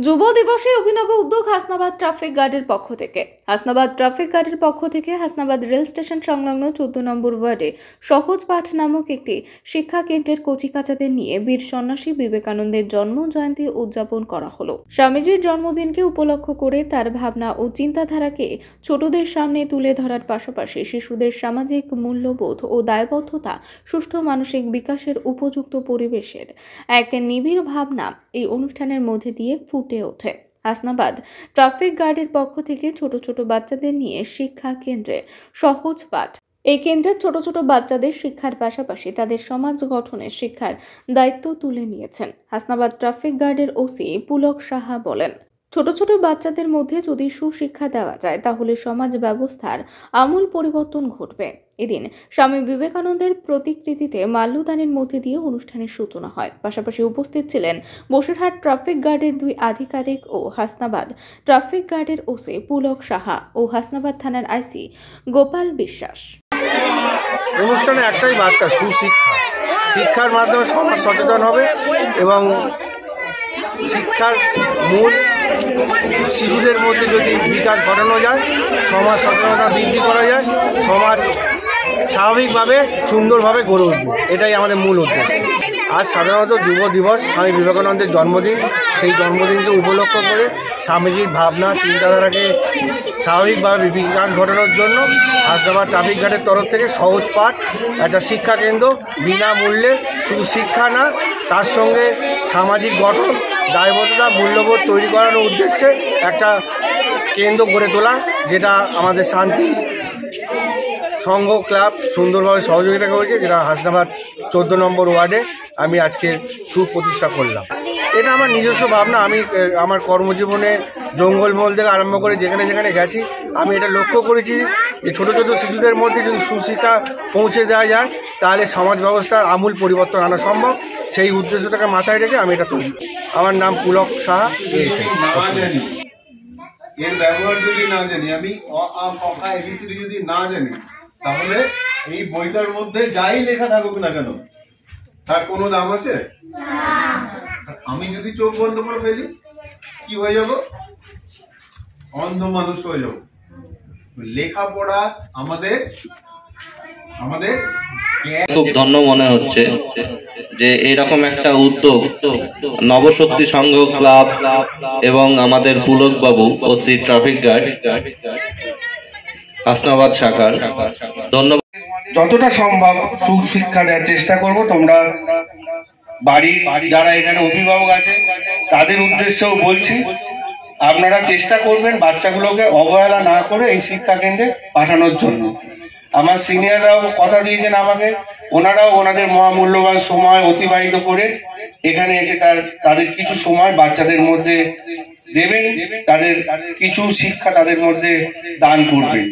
যুব দিবসে অভিনব উদ্যোগ হাসনাবাদ ট্রাফিক গার্ডের পক্ষ থেকে। হাসনাবাদ ট্রাফিক গার্ডের পক্ষ থেকে হাসনাবাদ রেল স্টেশন সংলগ্ন 14 নম্বর ওয়ার্ডে সহজ পাঠ নামক একটি শিক্ষা কেন্দ্রের কচিকাচাদের নিয়ে বীর সন্ন্যাসী বিবেকানন্দের জন্ম জয়ন্তী উদযাপন করা হলো। স্বামীজির জন্মদিনকে উপলক্ষ করে তার ভাবনা ও চিন্তাধারাকে ছোটদের সামনে তুলে ধরার পাশাপাশি শিশুদের সামাজিক মূল্যবোধ ও দায়বদ্ধতা, সুষ্ঠু মানসিক বিকাশের উপযুক্ত পরিবেশের এক নিবিড় ভাবনা এই অনুষ্ঠানের মধ্যে দিয়ে ফুটে ওঠে। হাসনাবাদ ট্রাফিক গার্ডের পক্ষ থেকে ছোট ছোট বাচ্চাদের নিয়ে শিক্ষা কেন্দ্রে সহজ পাঠ। এই কেন্দ্রের ছোট ছোট বাচ্চাদের শিক্ষার পাশাপাশি তাদের সমাজ গঠনের শিক্ষার দায়িত্ব তুলে নিয়েছেন। হাসনাবাদ ট্রাফিক গার্ডের ওসি পুলক সাহা বলেন, ছোট ছোট বাচ্চাদের মধ্যে যদি সুশিক্ষা দেওয়া যায় তাহলে সমাজ ব্যবস্থার আমূল পরিবর্তন ঘটবে। এদিন স্বামী বিবেকানন্দের প্রতিকৃতিতে মাল্যদানের মধ্যে দিয়ে অনুষ্ঠানের সূচনা হয়। পাশাপাশি উপস্থিত ছিলেন বসিরহাট ট্রাফিক গার্ডের 2 আধিকারিক ও হাসনাবাদ ট্রাফিক গার্ডের ওসি পুলক সাহা ও হাসনাবাদ থানার আইসি গোপাল বিশ্বাস। অনুষ্ঠানে একটাই বার্তা, সুশিক্ষা। শিক্ষার মাধ্যমে সমাজ সচেতন হবে এবং শিক্ষার মূল শিশুদের মধ্যে যদি বিকাশ ঘটানো যায়, সমাজ সচেতনতা বৃদ্ধি করা যায়, সমাজ স্বাভাবিকভাবে সুন্দরভাবে গড়ে উঠবে। এটাই আমাদের মূল উদ্দেশ্য। আজ সাধারণত যুব দিবস, স্বামী বিবেকানন্দের জন্মদিন। সেই জন্মদিনকে উপলক্ষ করে স্বামীজির ভাবনা চিন্তাধারাকে স্বাভাবিকভাবে বিকাশ ঘটানোর জন্য হাসনাবাদ ট্রাফিক গার্ডের তরফ থেকে সহজ পাঠ একটা শিক্ষা কেন্দ্র, বিনামূল্যে, শুধু শিক্ষা না, তার সঙ্গে সামাজিক গঠন, দায়বদ্ধতা, মূল্যবোধ তৈরি করানোর উদ্দেশ্যে একটা কেন্দ্র গড়ে তোলা, যেটা আমাদের শান্তি সংঘ ক্লাব সুন্দরভাবে সহযোগিতা করেছে, যেটা হাসনাবাদ 14 নম্বর ওয়ার্ডে আমি আজকে সুপ্রতিষ্ঠা করলাম। এটা আমার নিজস্ব ভাবনা। আমি আমার কর্মজীবনে জঙ্গলমহল থেকে আরম্ভ করে যেখানে যেখানে গেছি, আমি এটা লক্ষ্য করেছি যে ছোটো ছোটো শিশুদের মধ্যে যদি সুশিক্ষা পৌঁছে দেওয়া যায় তাহলে সমাজ ব্যবস্থার আমূল পরিবর্তন আনা সম্ভব। সেই উদ্দেশ্যটাকে মাথায় রেখে আমি এটা তৈরি। আমার নাম পুলক সাহা। এর ব্যবহার যদি না জানি, আমি অ আ ক খ এবিসিডি যদি না জানি, তাহলে এই বইটার মধ্যে যাই লেখা থাকুক না কেন তার কোনো দাম আছে? আমি যদি চোখ বন্ধ করে ফেলি কি হয়ে যাব? অন্ধ মানুষ হয়ে যাব। লেখাপড়া আমাদের খুব ধন্য মনে হচ্ছে যে এরকম একটা উদ্যোগ নবশক্তি সংঘ ক্লাব এবং আমাদের পুলক বাবু ওসি ট্রাফিক গার্ড হাসনাবাদ শাখার ধন্যবাদ। যতটা সম্ভব সুশিক্ষা দেওয়ার চেষ্টা করব। তোমরা বাড়ির যারা এখানে অভিভাবক আছে তাদের উদ্দেশ্যেও বলছি, আপনারা চেষ্টা করবেন বাচ্চাগুলোকে অবহেলা না করে এই শিক্ষা কেন্দ্রে পাঠানোর জন্য। আমার সিনিয়ররাও কথা দিয়েছেন আমাকে, ওনারাও ওনাদের মহামূল্যবান সময় অতিবাহিত করে এখানে এসে তাদের কিছু সময় বাচ্চাদের মধ্যে দেবেন, তাদের কিছু শিক্ষা তাদের মধ্যে দান করবেন।